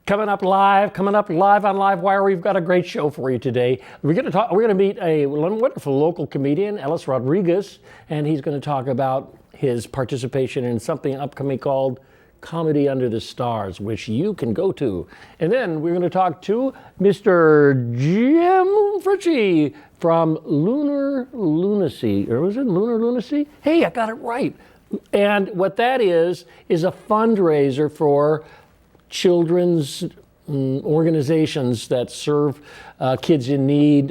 Coming up live on LiveWire, we've got a great show for you today. We're going to meet a wonderful local comedian, Ellis Rodriguez, and he's going to talk about his participation in something upcoming called Comedy Under the Stars, which you can go to. And then we're going to talk to Mr. Jim Fritzsche from Lunar Lunacy, or was it Lunar Lunacy? Hey, I got it right. And what that is a fundraiser for children's organizations that serve kids in need,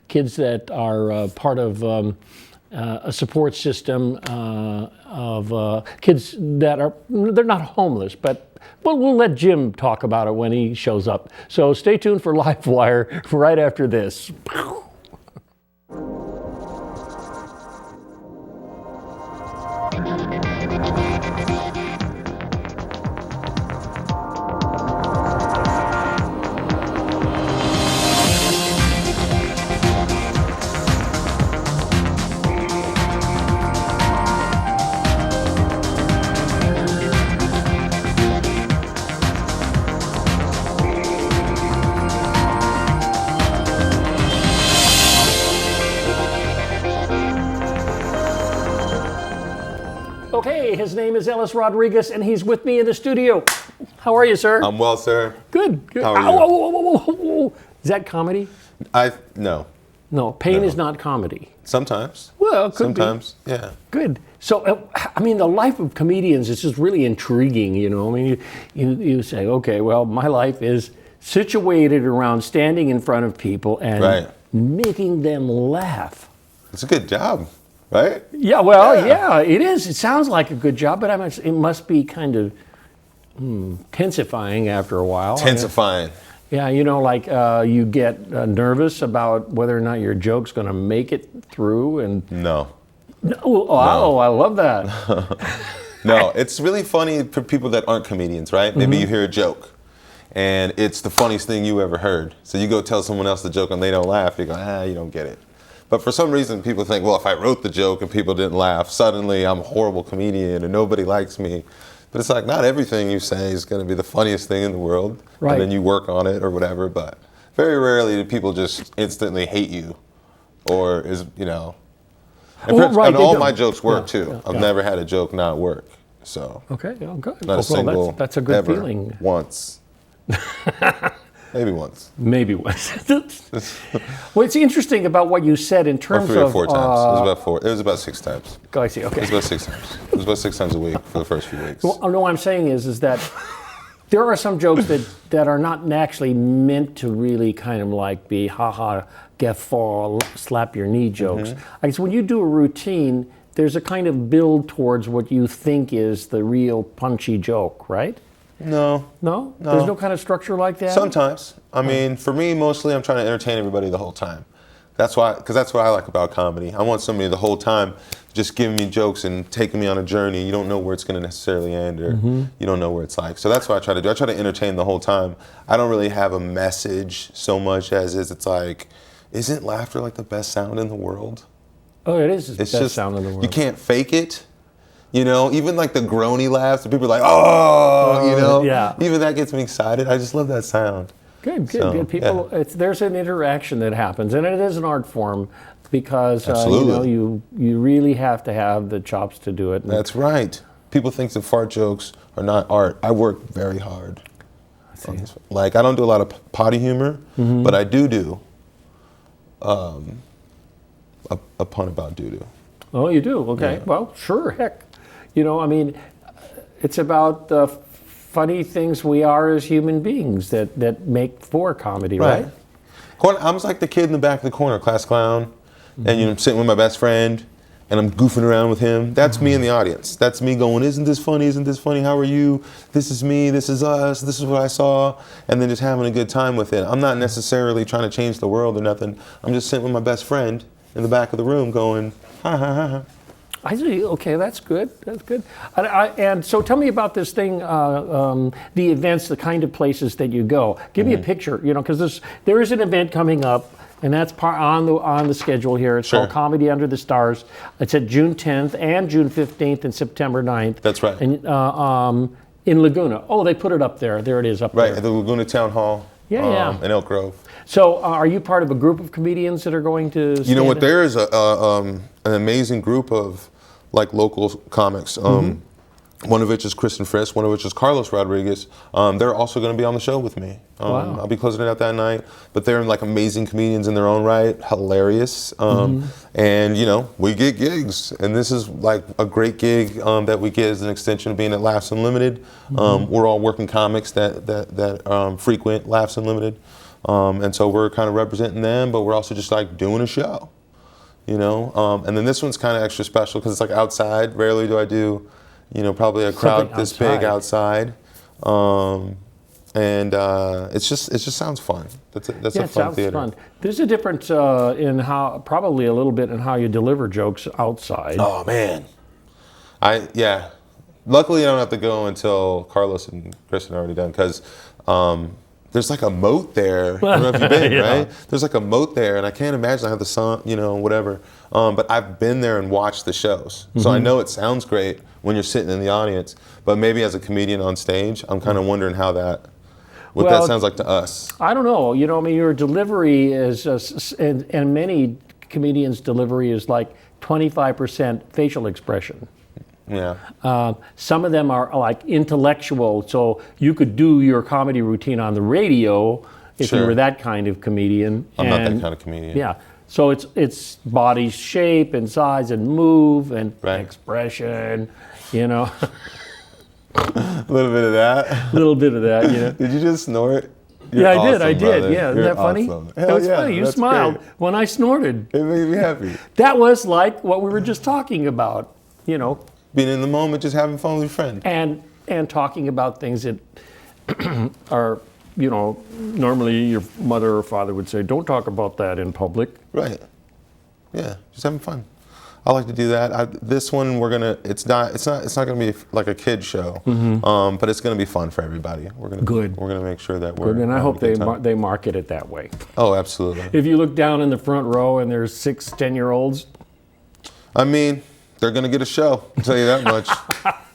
kids that are part of a support system of kids that they're not homeless, but we'll let Jim talk about it when he shows up. So stay tuned for LiveWire right after this. Okay, his name is Ellis Rodriguez, and he's with me in the studio. How are you, sir? I'm well, sir. Good. How are you? Whoa. Is that comedy? No. No, pain is not comedy. Sometimes. Well, it could Sometimes, be. yeah. Good. So, the life of comedians is just really intriguing, you know. You say, okay, well, my life is situated around standing in front of people and making them laugh. It's a good job, right? Yeah, well, yeah, it is. It sounds like a good job, but it must be kind of tensifying after a while. Tensifying. Yeah, you get nervous about whether or not your joke's going to make it through, and No. I love that. No, it's really funny for people that aren't comedians, right? Maybe you hear a joke, and it's the funniest thing you ever heard. So you go tell someone else the joke, and they don't laugh. You go, you don't get it. But for some reason, people think, well, if I wrote the joke and people didn't laugh, suddenly I'm a horrible comedian and nobody likes me. But it's like, not everything you say is going to be the funniest thing in the world. Right. And then you work on it or whatever. But very rarely do people just instantly hate you or And all my jokes work too. I've never had a joke not work. So. Okay, good. Not a single. That's a good ever, feeling. Once. Maybe once. Well, it's interesting about what you said in terms of... 3 or 4 times. It was about 6 times. Oh, I see, okay. It was about 6 times. It was about 6 times a week for the first few weeks. Well, no, what I'm saying is that there are some jokes that are not actually meant to really kind of like be ha-ha, guffaw, slap your knee jokes. I guess when you do a routine, there's a kind of build towards what you think is the real punchy joke, right? No. There's no kind of structure like that? Sometimes. For me, mostly I'm trying to entertain everybody the whole time. That's what I like about comedy. I want somebody the whole time just giving me jokes and taking me on a journey. You don't know where it's going to necessarily end, or you don't know where it's like. So that's what I try to do. I try to entertain the whole time. I don't really have a message so much as it's like, isn't laughter like the best sound in the world? Oh, it is the best sound in the world. You can't fake it. Even like the groany laughs, and people are like, even that gets me excited. I just love that sound. Good. People, there's an interaction that happens, and it is an art form because you really have to have the chops to do it. That's right. People think that fart jokes are not art. I work very hard. Like, I don't do a lot of potty humor, but I do a pun about doo-doo. Oh, you do? Okay. Yeah. Well, sure, heck. It's about the funny things we are as human beings that make for comedy, right? I'm like the kid in the back of the corner, class clown, and I'm sitting with my best friend, and I'm goofing around with him. That's me in the audience. That's me going, isn't this funny? Isn't this funny? How are you? This is me. This is us. This is what I saw. And then just having a good time with it. I'm not necessarily trying to change the world or nothing. I'm just sitting with my best friend in the back of the room going, ha, ha, ha, ha. I see. Okay, that's good. And so tell me about this thing, the events, the kind of places that you go. Give me a picture, because there is an event coming up, and that's on the schedule here. It's called Comedy Under the Stars. It's at June 10th and June 15th and September 9th. That's right. And In Laguna. Oh, they put it up there. There it is up Right, there. at the Laguna Town Hall. Yeah. In Elk Grove. So are you part of a group of comedians that are going to You know what? There is an amazing group of like local comics. One of which is Chris and Fritzsche, one of which is Ellis Rodriguez. They're also going to be on the show with me. Wow. I'll be closing it out that night. But they're like amazing comedians in their own right, hilarious. And you know, we get gigs, and this is like a great gig that we get as an extension of being at Laughs Unlimited. We're all working comics that frequent Laughs Unlimited, and so we're kind of representing them, but we're also just like doing a show, you know. And then this one's kind of extra special because it's like outside. Rarely do I do, you know, probably a crowd Something this big outside, and it just sounds fun. That's Yeah, a fun sounds theater. fun. There's a difference in how, probably a little bit in how you deliver jokes outside. Oh man, yeah. Luckily, I don't have to go until Carlos and Chris are already done because there's like a moat there. I don't know if you've been, Yeah. right? There's like a moat there, and I can't imagine I have the sun, you know, whatever. But I've been there and watched the shows, so I know it sounds great when you're sitting in the audience. But maybe as a comedian on stage, I'm kind of wondering how what Well, that sounds like to us. I don't know. You know, I mean, your delivery is, and many comedians' delivery is like 25% facial expression. Yeah. Some of them are like intellectual, so you could do your comedy routine on the radio if you Sure. were that kind of comedian. I'm not that kind of comedian. Yeah. So it's body shape and size and move and Right. expression, you know, A little bit of that. a little bit of that, you know. Did you just snort? Yeah, You're I did. I awesome, did. brother. Yeah, isn't You're that funny? awesome. That Hell was yeah, funny. You that's smiled great. when I snorted. It made me happy. That was like what we were just talking about, you know, Being in the moment, just having fun with your friend. and talking about things that are, you know, normally your mother or father would say, don't talk about that in public. Right. Yeah, just having fun. I like to do that. This one it's not gonna be like a kid show, but it's gonna be fun for everybody. We're gonna make sure that we're. And I having hope a good time. they market it that way. Oh, absolutely. If you look down in the front row and there's 6 10-year-olds, I mean, they're gonna get a show. I'll tell you that much.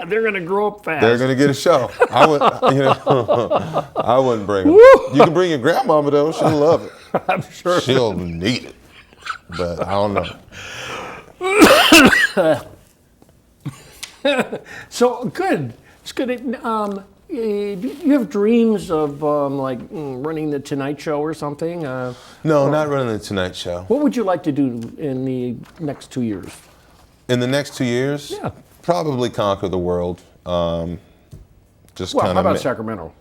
they're going to grow up fast. They're gonna get a show. I would, you know, I wouldn't bring them. You can bring your grandmama though. She'll love it. I'm sure. She'll need it. But I don't know. So good. It's good. Do you have dreams of running the Tonight Show or something? No, not running the Tonight Show. What would you like to do in the next 2 years? In the next 2 years, Yeah. probably conquer the world. Just Well, kind how of. about Sacramento?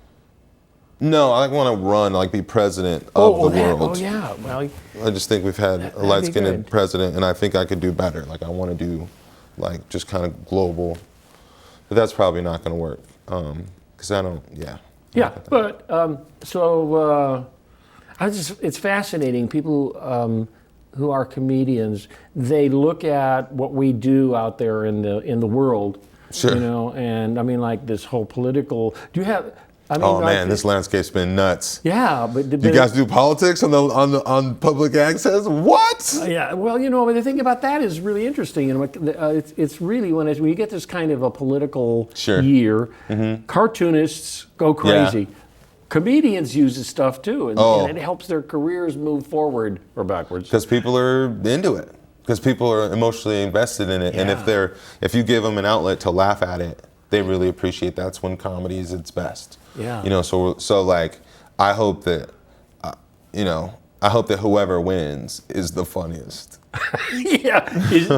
No, I want to run, like be president of the world. Oh, yeah. Well, I just think we've had a that'd be light-skinned good. president, and I think I could do better. Like I want to do, like just kind of global, but that's probably not going to work because I don't. Yeah. yeah. But it's fascinating. People who are comedians, they look at what we do out there in the world. Sure. You know, and I mean, like this whole political. Do you have? I mean, Oh like, man, this landscape's been nuts. Yeah, but You guys do politics on public access? What? Yeah, well, you know, the thing about that is really interesting. You know, it's really when you get this kind of a political Sure. year, cartoonists go crazy. Yeah. Comedians use this stuff too, and it helps their careers move forward or backwards. Because people are into it. Because people are emotionally invested in it, and Yeah. if you give them an outlet to laugh at it, they really appreciate. That's when comedy is its best. Yeah. You know, so like, I hope that, I hope that whoever wins is the funniest. Yeah,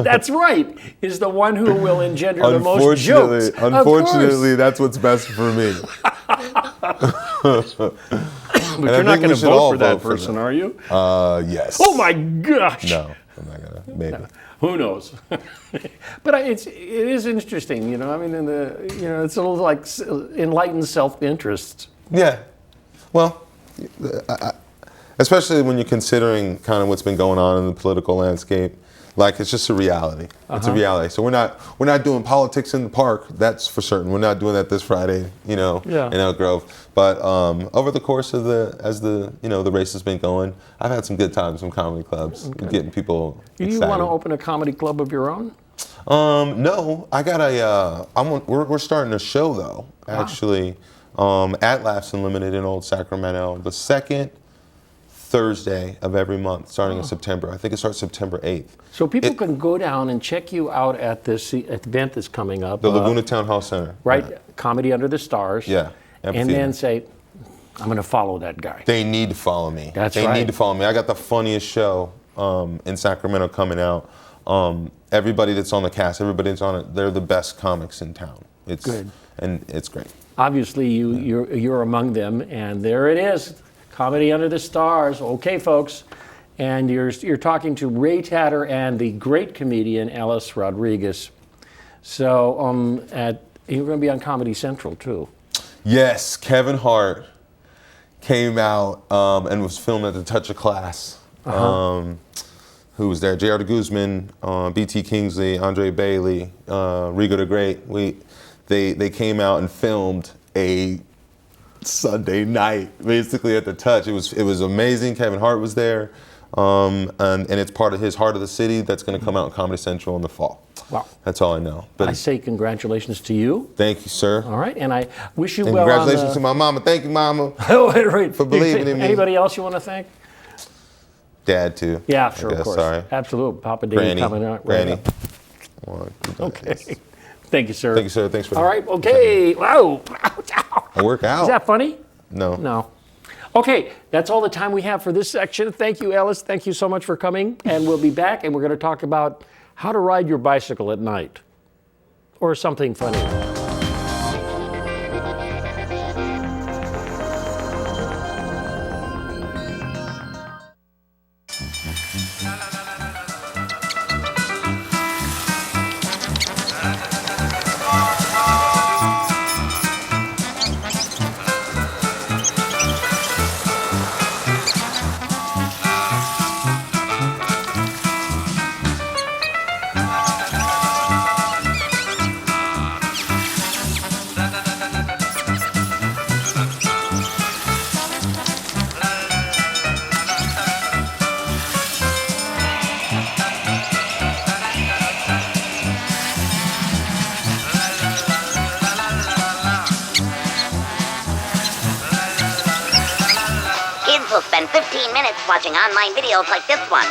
that's right. Is the one who will engender the most jokes. Unfortunately, that's what's best for me. But you're not going to vote for that person, are you? Yes. Oh my gosh! No, I'm not gonna. Maybe. Who knows? But it is interesting, you know. I mean, it's a little like enlightened self-interest. Yeah. Well, especially when you're considering kind of what's been going on in the political landscape, like it's just a reality. It's a reality. So we're not doing politics in the park. That's for certain. We're not doing that this Friday, in Elk Grove. But over the course of as the race has been going, I've had some good times in comedy clubs, getting people Do you excited. want to open a comedy club of your own? No, I got we're starting a show though, actually, at Laughs Unlimited in Old Sacramento, the second Thursday of every month, starting in September. I think it starts September 8th. So people can go down and check you out at this event that's coming up. The Laguna Town Hall Center. Right, Yeah. Comedy Under the Stars. Yeah. And then say, I'm going to follow that guy. They need to follow me. They need to follow me. I got the funniest show in Sacramento coming out. Everybody that's on the cast, everybody that's on it, they're the best comics in town. It's good. And it's great. Obviously, you're among them, and there it is, Comedy Under the Stars. Okay, folks. And you're talking to Ray Tatter and the great comedian Ellis Rodriguez. So you're going to be on Comedy Central, too. Yes, Kevin Hart came out and was filmed at the Touch of Class. Who was there? J.R. Guzman, B.T. Kingsley, Andre Bailey, Rigo the Great. They came out and filmed a Sunday night, basically at the Touch. It was amazing. Kevin Hart was there, and it's part of his Heart of the City that's going to come out on Comedy Central in the fall. Wow, that's all I know. But I say congratulations to you. Thank you, sir. All right, and I wish you and well. Congratulations to my mama. Thank you, mama. For believing in me. Anybody else you want to thank? Dad too. Yeah, sure, of course. Sorry. Absolutely. Papa Danny coming out. Granny. Okay. Thank you, sir. Thank you, sir. Thanks for All right, okay. Wow. I work out. Is that funny? No. No. Okay, that's all the time we have for this section. Thank you, Ellis. Thank you so much for coming. And we'll be back, and we're going to talk about how to ride your bicycle at night. Or something funny. Will spend 15 minutes watching online videos like this one.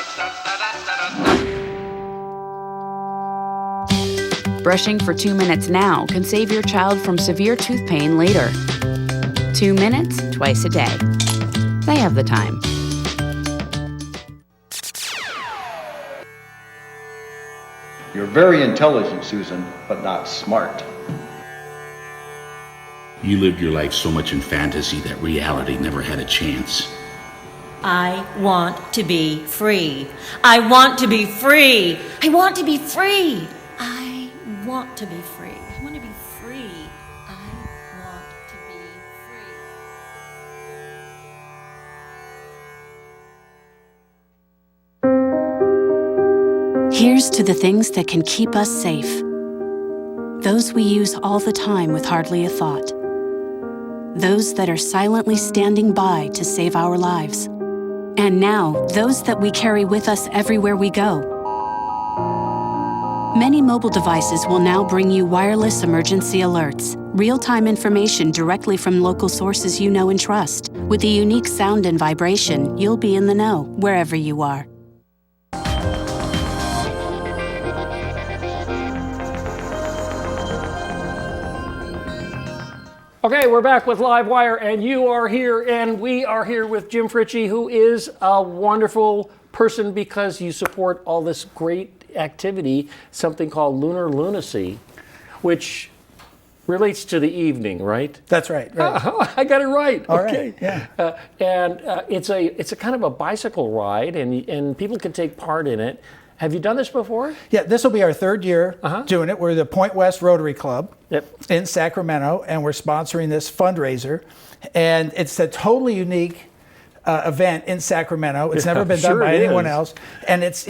Brushing for 2 minutes now can save your child from severe tooth pain later. 2 minutes, twice a day. They have the time. You're very intelligent, Susan, but not smart. You lived your life so much in fantasy that reality never had a chance. I want to be free. I want to be free. I want to be free. I want to be free. I want to be free. I want to be free. Here's to the things that can keep us safe. Those we use all the time with hardly a thought. Those that are silently standing by to save our lives. And now, those that we carry with us everywhere we go. Many mobile devices will now bring you wireless emergency alerts, real-time information directly from local sources you know and trust. With the unique sound and vibration, you'll be in the know, wherever you are. Okay, we're back with LiveWire, and you are here, and we are here with Jim Fritzsche, who is a wonderful person because you support all this great activity, something called Lunar Lunacy, which relates to the evening, right? That's right. I got it right. All okay. Right. Yeah. It's a kind of a bicycle ride, and people can take part in it. Have you done this before? Yeah, this will be our third year doing it. We're the Point West Rotary Club in Sacramento, and we're sponsoring this fundraiser. And it's a totally unique event in Sacramento. It's never been done by anyone else. And it's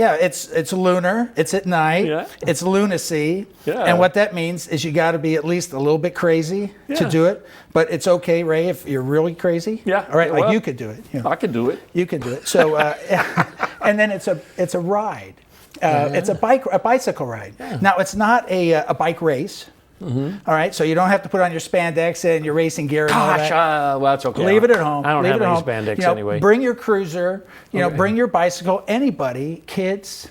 lunar, it's at night, it's lunacy. Yeah. And what that means is you got to be at least a little bit crazy to do it. But it's okay, Ray, if you're really crazy. Yeah. All right, like you could do it. I could do it. You can do it. So, and then it's a ride. It's a bicycle ride. Yeah. Now, it's not a bike race. All right, so you don't have to put on your spandex and your racing gear and all that. Well, that's okay. Leave it at home. I don't Leave have it any home. spandex anyway. Bring your cruiser. Bring your bicycle. Anybody, kids,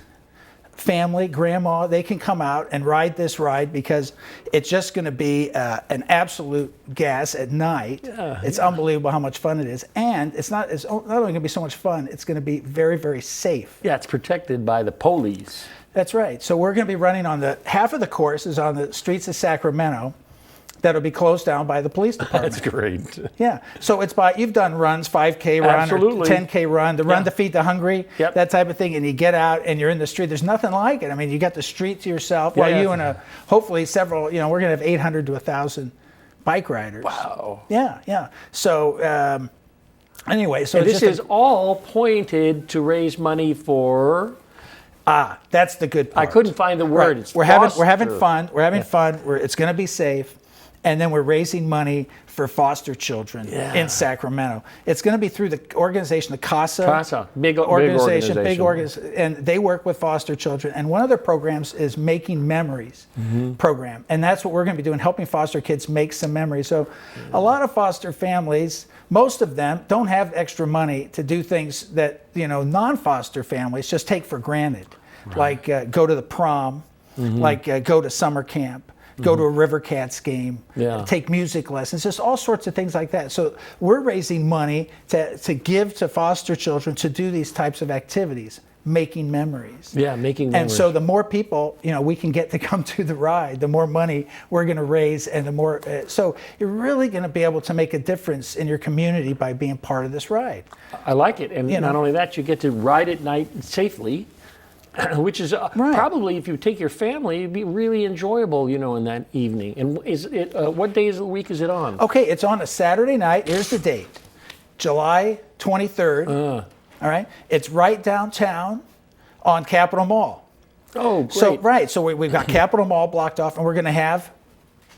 family, grandma, they can come out and ride this ride because it's just going to be an absolute gas at night. It's unbelievable how much fun it is, and it's not only going to be so much fun. It's going to be very, very safe. Yeah, it's protected by the police. That's right. So we're going to be running on half of the course is on the streets of Sacramento. That'll be closed down by the police department. That's great. Yeah. So you've done runs, 5K run Absolutely. or 10K run, the run to feed the hungry, that type of thing, and you get out and you're in the street. There's nothing like it. I mean, you got the street to yourself while you and hopefully several, we're going to have 800 to 1,000 bike riders. Wow. Yeah. So anyway, so and this is all pointed to raise money for... that's the good part. I couldn't find the word. Right. We're having fun. We're having fun. It's going to be safe. And then we're raising money for foster children in Sacramento. It's going to be through the organization, the CASA. Big organization. And they work with foster children. And one of their programs is Making Memories program. And that's what we're going to be doing, helping foster kids make some memories. So a lot of foster families, most of them don't have extra money to do things that, non-foster families just take for granted. Right. Like go to the prom, like go to summer camp. Go to a River Cats game, take music lessons, just all sorts of things like that. So we're raising money to give to foster children to do these types of activities, making memories. Yeah, making memories. And so the more people, we can get to come to the ride, the more money we're going to raise, and the more. So you're really going to be able to make a difference in your community by being part of this ride. I like it, and not only that, you get to ride at night safely. Which is probably, if you take your family, it'd be really enjoyable, in that evening. And is it what days of the week is it on? Okay, it's on a Saturday night. Here's the date, July 23rd. All right, it's right downtown on Capitol Mall. Oh, great. So we've got Capitol Mall blocked off, and we're going to have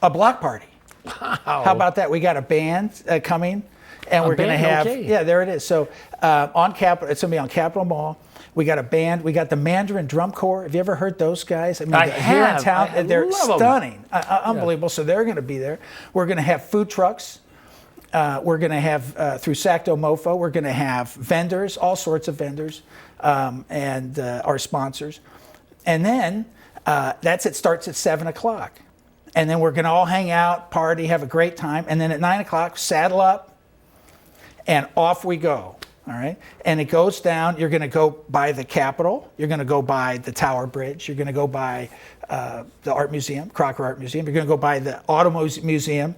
a block party. Wow. How about that? We got a band coming, and we're going to have there it is. So on Capitol, it's going to be on Capitol Mall. We got a band. We got the Mandarin Drum Corps. Have you ever heard those guys? I mean, here in town, they're stunning, unbelievable. So they're going to be there. We're going to have food trucks. We're going to have through Sacto Mofo. We're going to have vendors, all sorts of vendors, and our sponsors. And then it starts at 7:00, and then we're going to all hang out, party, have a great time. And then at 9:00, saddle up, and off we go. All right, and it goes down. You're going to go by the Capitol. You're going to go by the Tower Bridge. You're going to go by the Art Museum, Crocker Art Museum. You're going to go by the Auto Museum.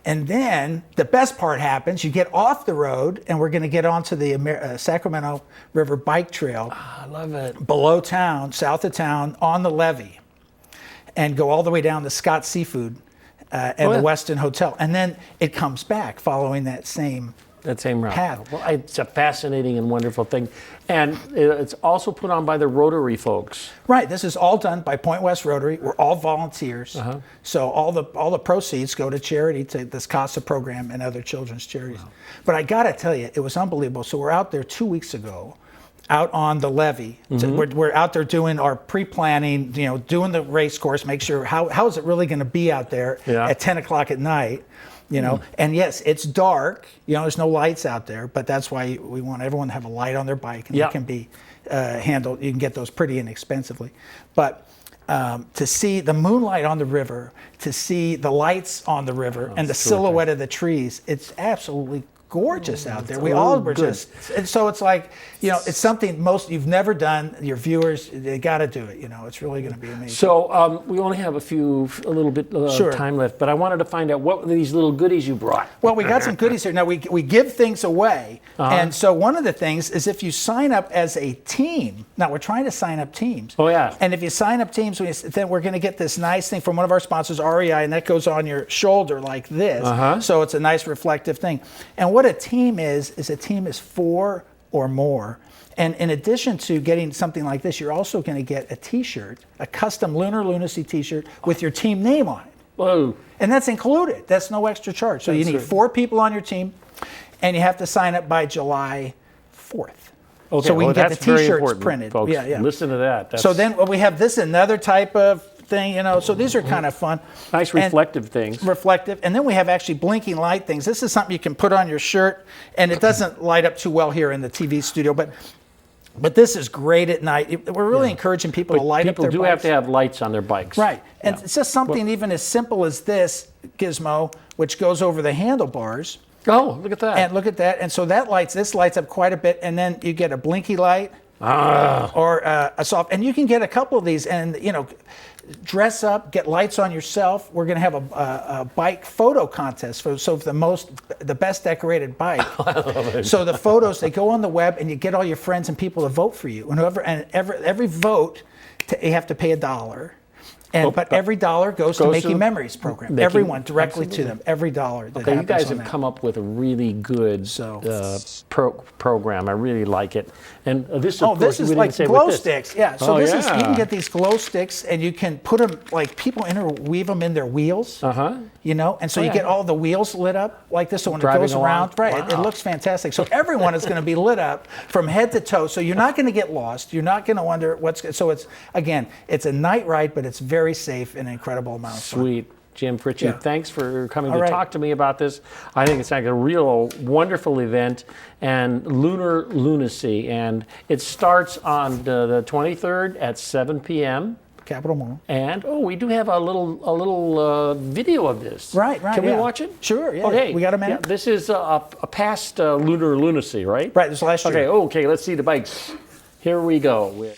And then the best part happens. You get off the road, and we're going to get onto the Sacramento River Bike Trail. I love it. Below town, south of town, on the levee, and go all the way down to Scott's Seafood and the Westin Hotel. And then it comes back following that same route. Path. Well, it's a fascinating and wonderful thing. And it's also put on by the Rotary folks. Right. This is all done by Point West Rotary. We're all volunteers. So all the proceeds go to charity, to this CASA program and other children's charities. Wow. But I got to tell you, it was unbelievable. So we're out there 2 weeks ago, out on the levee. We're out there doing our pre-planning, doing the race course, make sure how is it really going to be out there at 10:00 at night. And yes, it's dark. There's no lights out there, but that's why we want everyone to have a light on their bike, and they can be handled. You can get those pretty inexpensively. But to see the moonlight on the river, to see the lights on the river, and the silhouette of the trees, it's absolutely gorgeous out there. We all were just, and so it's like, it's something you've never done. Your viewers, they got to do it. It's really going to be amazing. So we only have a little bit time left, but I wanted to find out what were these little goodies you brought. Well, we got some goodies here. Now we give things away, and so one of the things is if you sign up as a team. Now we're trying to sign up teams. Oh yeah. And if you sign up teams, then we're going to get this nice thing from one of our sponsors, REI, and that goes on your shoulder like this. So it's a nice reflective thing. And what a team is a team is 4 or more. And in addition to getting something like this, you're also going to get a t-shirt, a custom Lunar Lunacy t-shirt with your team name on it. Whoa. And that's included. That's no extra charge. So you need 4 people on your team, and you have to sign up by July 4th. Okay, so we can get that's the very T-shirts important, printed. folks. Yeah, yeah. Listen to that. So then we have this another type of thing, you know. So these are kind of fun. Nice reflective things. Reflective, and then we have actually blinking light things. This is something you can put on your shirt, and it doesn't light up too well here in the TV studio, but this is great at night. We're really encouraging people to light up their bikes. People do have to have lights on their bikes. Right, and it's just something even as simple as this gizmo, which goes over the handlebars. Oh, look at that. And look at that. And so this lights up quite a bit, and then you get a blinky light or a soft, and you can get a couple of these, and you know, dress up, get lights on yourself. We're going to have a bike photo contest for the best decorated bike. So the photos, they go on the web, and you get all your friends and people to vote for you. And every vote, you have to pay $1. But every dollar goes to Making Memories program. Everyone directly to them. Every dollar. Okay, you guys have come up with a really good program. I really like it. And this, of course, this is like glow sticks. Yeah. So you can get these glow sticks, and you can put them, like people interweave them in their wheels. You know, and so you get all the wheels lit up like this. So when it goes around, right, it looks fantastic. So everyone is going to be lit up from head to toe. So you're not going to get lost. You're not going to wonder what's. So it's a night ride, but it's very safe and incredible amount of fun. Sweet. Jim Fritzsche, thanks for coming to talk to me about this. I think it's like a real wonderful event, and Lunar Lunacy, and it starts on the 23rd at 7 p.m. Capitol Mall. And we do have a little video of this. Right. Can we watch it? Sure. Yeah. Okay. We got a minute. Yeah, this is a past Lunar Lunacy, right? Right. This last year. Okay. Let's see the bikes. Here we go.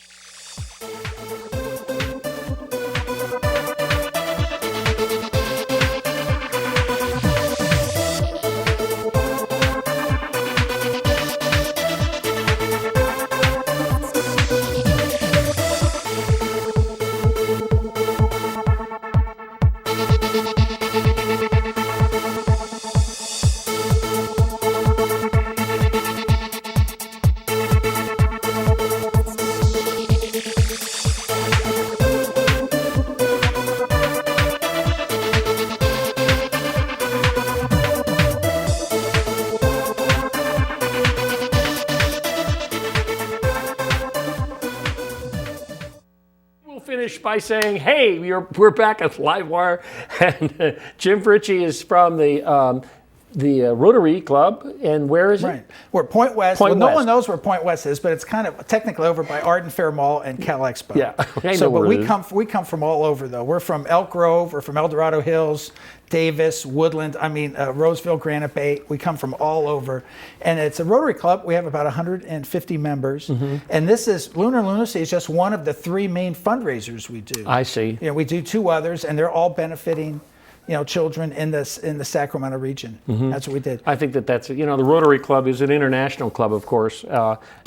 By saying, hey, we're back at LiveWire, and Jim Fritzsche is from the Rotary Club, and where is it? Right. We're Point West. No one knows where Point West is, but it's kind of technically over by Arden Fair Mall and Cal Expo. Yeah, we come from all over though. We're from Elk Grove, we're from El Dorado Hills, Davis, Woodland, Roseville, Granite Bay. We come from all over. And it's a Rotary Club. We have about 150 members. And this is, Lunar Lunacy is just one of the 3 main fundraisers we do. I see. You know, we do 2 others, and they're all benefiting, you know, children in the Sacramento region. That's what we did. I think that's, you know, the Rotary Club is an international club, of course,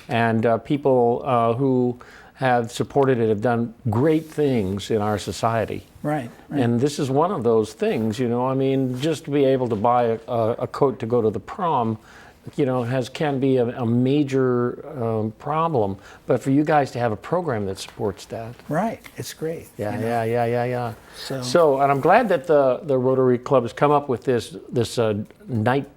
and people who have supported it have done great things in our society. Right. And this is one of those things, you know, I mean, just to be able to buy a coat to go to the prom, you know, can be a major problem. But for you guys to have a program that supports that. Right. It's great. Yeah. So, and I'm glad that the Rotary Club has come up with this night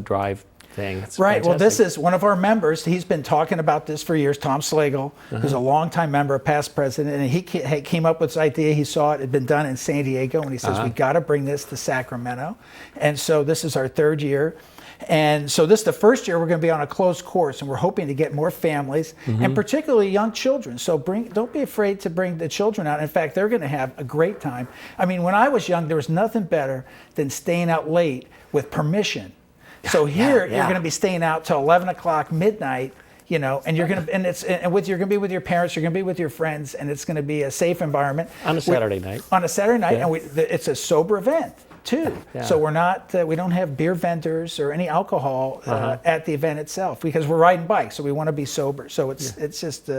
drive thing. It's right. Fantastic. Well, this is one of our members. He's been talking about this for years. Tom Slagle, who's a longtime member, past president, and he came up with this idea. He saw it had been done in San Diego, and he says, we got to bring this to Sacramento. And so this is our 3rd year. And so this is the first year we're going to be on a closed course, and we're hoping to get more families, and particularly young children. So don't be afraid to bring the children out. In fact, they're going to have a great time. I mean, when I was young, there was nothing better than staying out late with permission. So here you're going to be staying out till 11 o'clock, midnight, you know, and you're going to you're going to be with your parents, you're going to be with your friends, and it's going to be a safe environment on a Saturday night. On a Saturday night, and it's a sober event too. So we're not we don't have beer vendors or any alcohol at the event itself, because we're riding bikes, so we want to be sober. So it's just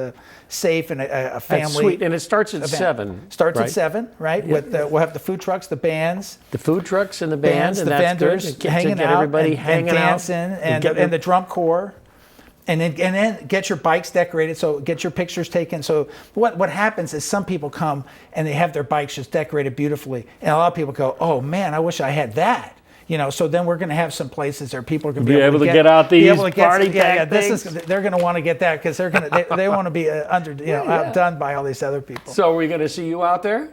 safe and a family. That's sweet, and it starts at 7. Starts at 7, right? Yeah. We'll have the food trucks, the bands, the food trucks and the bands, and the vendors hanging out, everybody hanging and dancing, out, and the drum corps. And then get your bikes decorated, so get your pictures taken. So what happens is some people come and they have their bikes just decorated beautifully, and a lot of people go, oh man, I wish I had that. So then we're going to have some places there people are going Be able to get out these party pack things. They're going to want to get that because they want to be outdone by all these other people. So are we going to see you out there?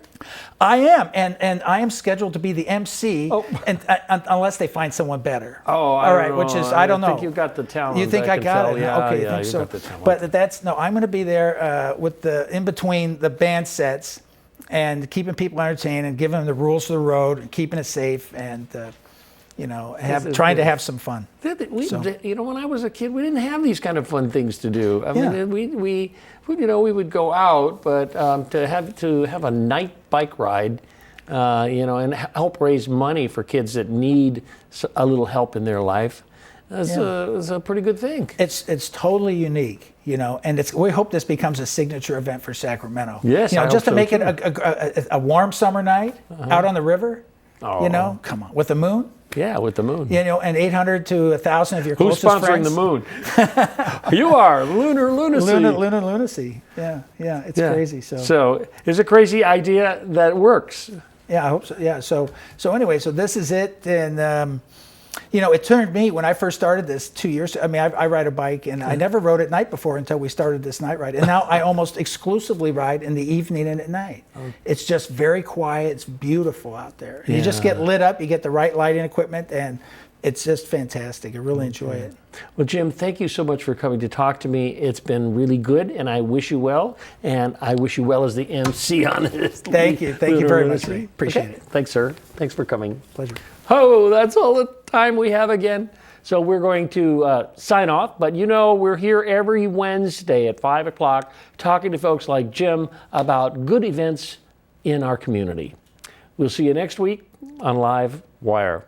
I am, and I am scheduled to be the MC, and unless they find someone better. Oh, all right, which is I don't know. I think you've got the talent. You think I got it? Yeah, okay, yeah, think so. got the talent. But I'm going to be there with in between the band sets, and keeping people entertained, and giving them the rules of the road, and keeping it safe, and trying to have some fun. When I was a kid, we didn't have these kind of fun things to do. I mean, we would go out, but to have a night bike ride, and help raise money for kids that need a little help in their life, is a pretty good thing. It's totally unique, and we hope this becomes a signature event for Sacramento. Yes, just to make it a warm summer night out on the river. Oh. Come on, with the moon. Yeah, with the moon. And 800 to 1,000 of your closest friends. Who's sponsoring the moon? You are Lunar Lunacy. Lunar Lunacy. Yeah, it's crazy. So it's a crazy idea that works. Yeah, I hope so. Yeah. So anyway, this is it, and it turned me when I first started this 2 years. I mean, I ride a bike, and I never rode at night before until we started this night ride, and now I almost exclusively ride in the evening and at night. It's just very quiet. It's beautiful out there. You just get lit up. You get the right lighting equipment, and it's just fantastic. I really enjoy it. Well, Jim, thank you so much for coming to talk to me. It's been really good, and I wish you well, and I wish you well as the MC on this. Thank you very much. Appreciate it. Thanks, sir. Thanks for coming. Pleasure. Oh, that's all the time we have again. So we're going to sign off, but we're here every Wednesday at 5 o'clock talking to folks like Jim about good events in our community. We'll see you next week on LiveWire.